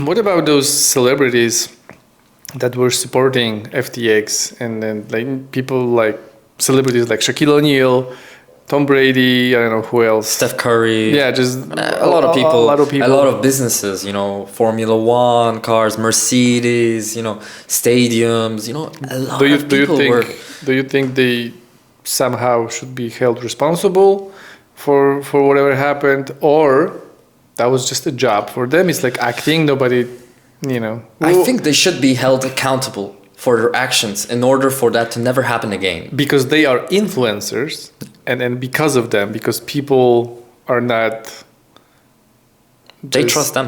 What about those celebrities that were supporting FTX and then like people like celebrities like Shaquille O'Neal, Tom Brady, I don't know who else. Steph Curry. Yeah, just a lot of people. A lot of businesses, Formula One, cars, Mercedes, stadiums, a lot of people were. Do you think they somehow should be held responsible for whatever happened, or that was just a job for them? It's like acting, nobody, I think they should be held accountable for their actions in order for that to never happen again. Because they are influencers, and because of them, because people are not... They trust them.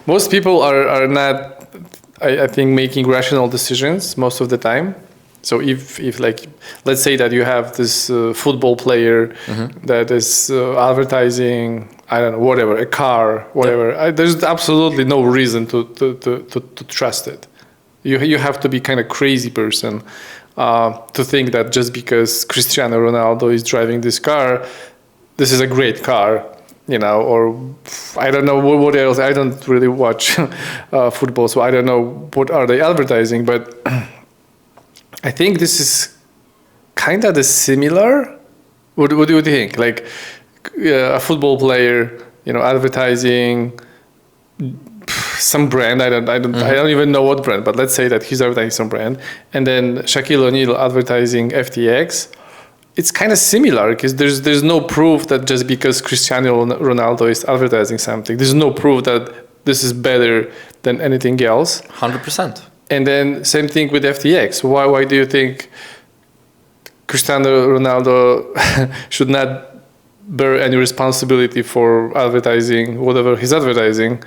Most people are not, I think, making rational decisions most of the time. So if like, let's say that you have this football player that is advertising, I don't know, whatever, a car, whatever. There's absolutely no reason to trust it. You have to be kind of crazy person to think that just because Cristiano Ronaldo is driving this car, this is a great car, or I don't know what else. I don't really watch football, so I don't know what are they advertising, but I think this is kind of the similar. What do you think? Like a football player, advertising some brand. I don't even know what brand, but let's say that he's advertising some brand, and then Shaquille O'Neal advertising FTX. It's kind of similar because there's no proof that just because Cristiano Ronaldo is advertising something, there's no proof that this is better than anything else. 100%. And then same thing with FTX. Why do you think Cristiano Ronaldo should not bear any responsibility for advertising whatever he's advertising?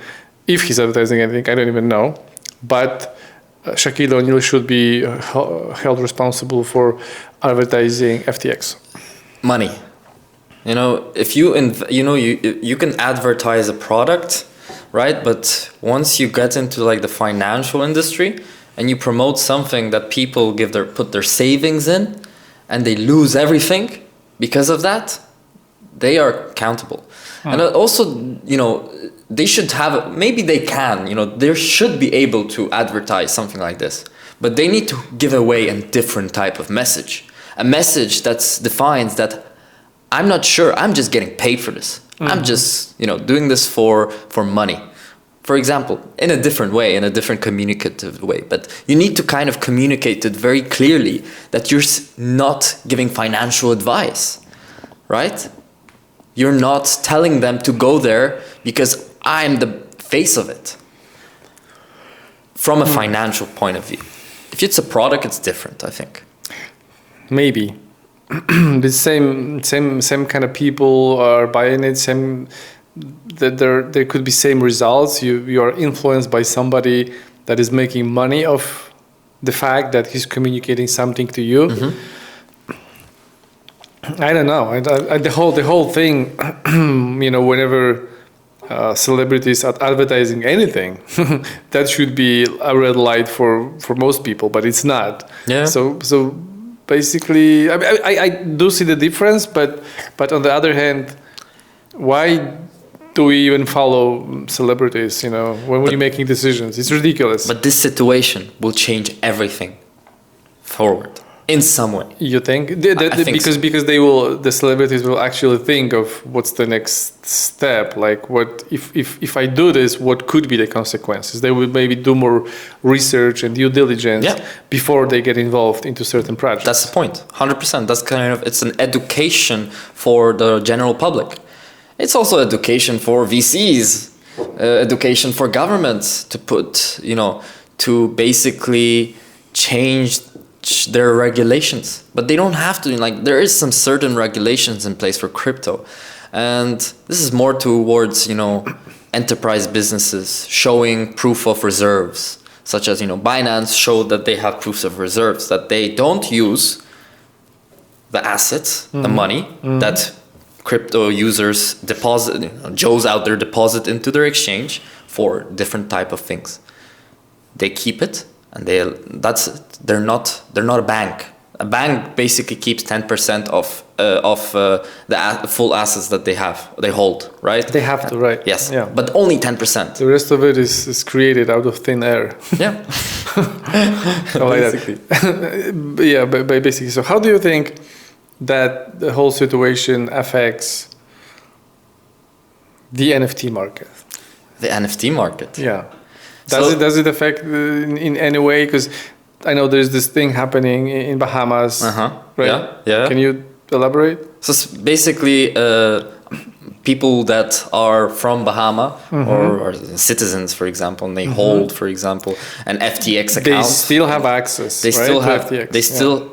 If he's advertising anything, I don't even know. But Shaquille O'Neal should be held responsible for advertising FTX. Money. If you can advertise a product, right? But once you get into like the financial industry and you promote something that people put their savings in and they lose everything because of that, they are accountable. And also, they should have, maybe they can, they should be able to advertise something like this, but they need to give away a different type of message. A message that defines that I'm not sure, I'm just getting paid for this. I'm just, doing this for money. For example, in a different way, in a different communicative way. But you need to kind of communicate it very clearly that you're not giving financial advice, right? You're not telling them to go there because I'm the face of it. From a financial point of view. If it's a product, it's different, I think. Maybe. The same kind of people are buying it, that there could be same results. You are influenced by somebody that is making money off the fact that he's communicating something to you. I don't know. The whole thing, whenever celebrities are advertising anything, that should be a red light for most people, but it's not. Yeah. So basically, I do see the difference, but on the other hand, why do we even follow celebrities, when we're making decisions? It's ridiculous. But this situation will change everything forward in some way. You think? I think because so. Because the celebrities will actually think of what's the next step. Like, what if I do this, what could be the consequences? They will maybe do more research and due diligence before they get involved into certain projects. That's the point. 100%. That's it's an education for the general public. It's also education for VCs, education for governments to put, to basically change their regulations. But they don't have to, there is some certain regulations in place for crypto. And this is more towards, enterprise businesses showing proof of reserves, such as, Binance showed that they have proofs of reserves, that they don't use the assets, the money that crypto users deposit, Joe's out there deposit into their exchange for different type of things. They keep it, and they're not a bank. A bank basically keeps 10% of the full assets that they hold, right? They have to, right? Yes. Yeah. But only 10%. The rest of it is created out of thin air. Yeah. Basically. Yeah, but basically. So how do you think that the whole situation affects the NFT market? The NFT market. Yeah. Does it affect in any way? Because I know there's this thing happening in Bahamas, right? Yeah. Can you elaborate? So it's basically people that are from Bahama or citizens, for example, and they hold, for example, an FTX account. They still have access. They still to have. FTX. They still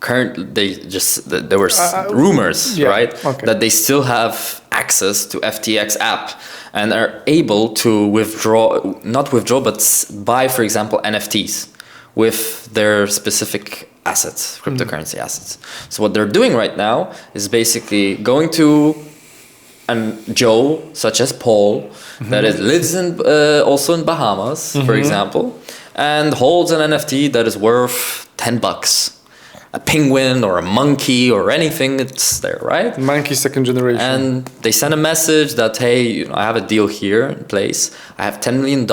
there were rumors, right, that they still have access to FTX app and are able to not withdraw, but buy, for example, NFTs with their specific assets, cryptocurrency assets. So what they're doing right now is basically going to Joe, such as Paul, that lives also in Bahamas, for example, and holds an NFT that is worth $10. A penguin or a monkey or anything, it's there, right? Monkey second generation. And they send a message that, hey, I have a deal here in place. I have $10 million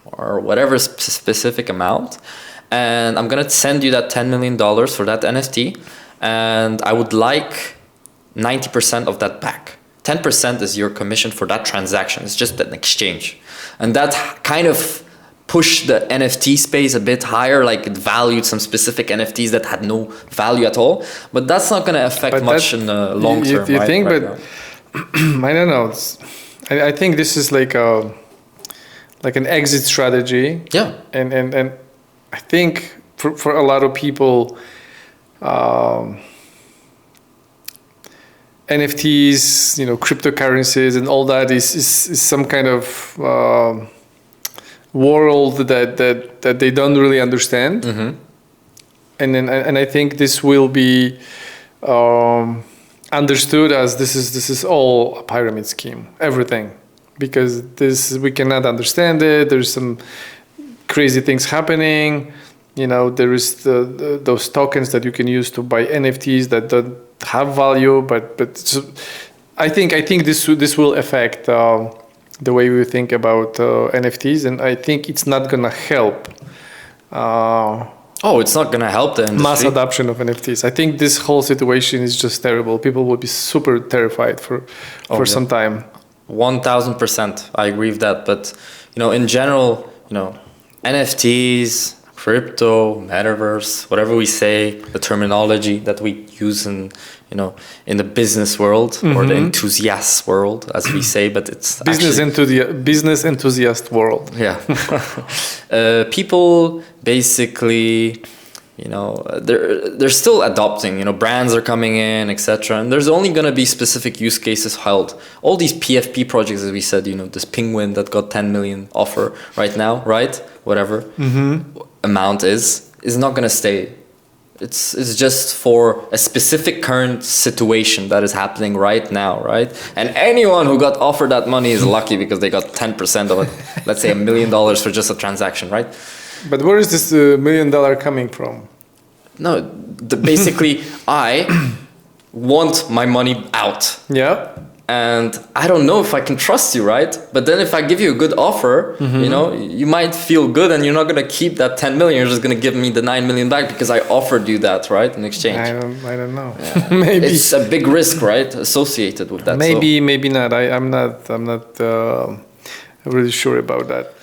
or whatever specific amount. And I'm going to send you that $10 million for that NFT. And I would like 90% of that back. 10% is your commission for that transaction. It's just an exchange. And that kind of pushed the NFT space a bit higher, like it valued some specific NFTs that had no value at all. But that's not going to affect much in the long term. You think, but I don't know. I think this is like an exit strategy. Yeah. And I think for a lot of people, NFTs, cryptocurrencies and all that is some kind of world that they don't really understand, and I think this will be understood as this is all a pyramid scheme, everything, because we cannot understand it. There's some crazy things happening. There is those tokens that you can use to buy NFTs that don't have value, but so I think this will affect the way we think about NFTs, and I think it's not gonna help. It's not gonna help the industry. Mass adoption of NFTs. I think this whole situation is just terrible. People will be super terrified for some time. 1000%, I agree with that. But in general, NFTs, crypto, metaverse, whatever we say, the terminology that we use in the business world or the enthusiast world, as we say, but it's business enthusiast world. Yeah. People basically, they're still adopting, brands are coming in, etc. And there's only going to be specific use cases held. All these PFP projects, as we said, this penguin that got 10 million offer right now, right? Whatever amount is not going to stay. It's just for a specific current situation that is happening right now, right? And anyone who got offered that money is lucky because they got 10% of it. Let's say $1 million for just a transaction, right? But where is this $1 million coming from? No, basically, I want my money out. Yeah. And I don't know if I can trust you, right? But then if I give you a good offer, you might feel good and you're not going to keep that 10 million. You're just going to give me the 9 million back because I offered you that, right? In exchange. I don't know. Yeah. Maybe. It's a big risk, right? Associated with that. Maybe not. I'm not really sure about that.